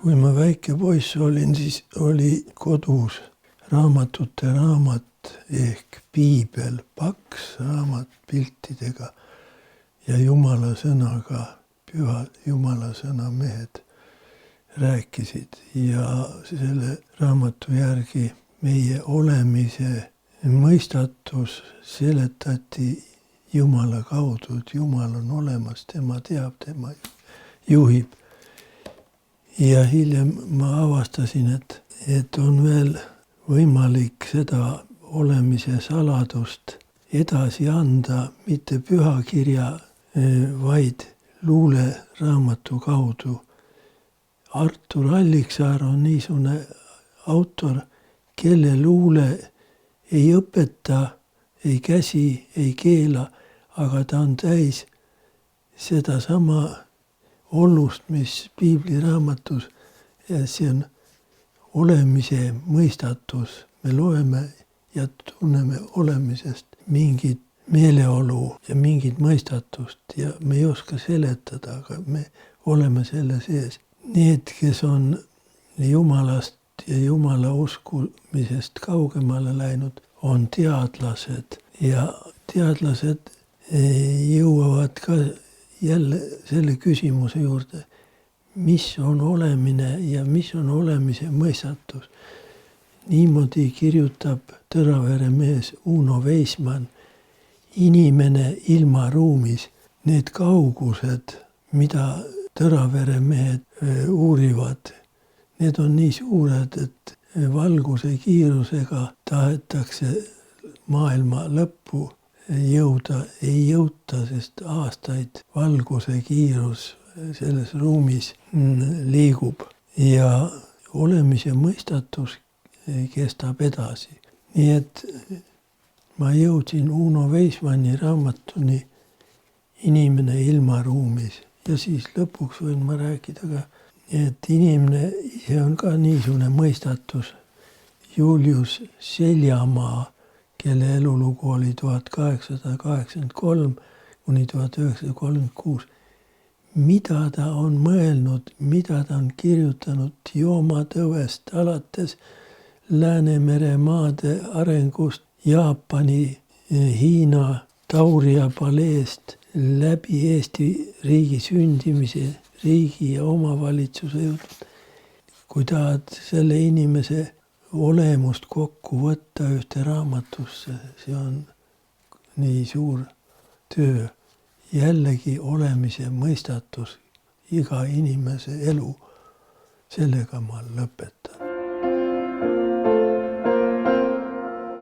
Kui ma väike poiss olin, siis oli kodus raamatute raamat ehk piibel, paks raamat piltidega ja Jumala sõnaga. Pühad Jumala sõna mehed rääkisid ja selle raamatu järgi meie olemise mõistatus seletati Jumala kaudu, et Jumal on olemas, tema teab, tema juhib. Ja hiljem ma avastasin, et on veel võimalik seda olemise saladust edasi anda, mitte pühakirja, vaid luuleraamatu kaudu. Artur Alliksaar on niisugune autor, kelle luule ei õpeta, ei käsi, ei keela, aga ta on täis sedasama ollust, mis piibliraamatus, ja see on olemise mõistatus. Me loeme ja tunneme olemisest mingit meeleolu ja mingit mõistatust ja me ei oska seletada, aga me oleme selle sees. Need, kes on Jumalast ja Jumala uskumisest kaugemale läinud, on teadlased ja teadlased jõuavad ka jälle selle küsimuse juurde, mis on olemine ja mis on olemise mõistatus. Niimoodi kirjutab Tõravere mees Uno Veismann, inimene ilmaruumis. Need kaugused, mida Tõravere mehed uurivad, need on nii suured, et valguse kiirusega tahetakse maailma lõppu jõuda, ei jõuta, sest aastaid valguse kiirus selles ruumis liigub ja olemise mõistatus kestab edasi. Nii et ma jõudsin Uno Veismanni raamatuni Inimene ilmaruumis ja siis lõpuks võin ma rääkida ka, et inimene ise on ka niisugune mõistatus. Julius Seljamaa, kelle elulugu oli 1883 kuni 1936. Mida ta on mõelnud, mida ta on kirjutanud joomatõvest alates Läänemere maade arengust, Jaapani, Hiina, Tauria paleest läbi Eesti riigi sündimise, riigi ja omavalitsuse juurde. Kui tahad selle inimese olemust kokku võtta ühte raamatusse, see on nii suur töö. Jällegi olemise mõistatus, iga inimese elu. Sellega ma lõpetan.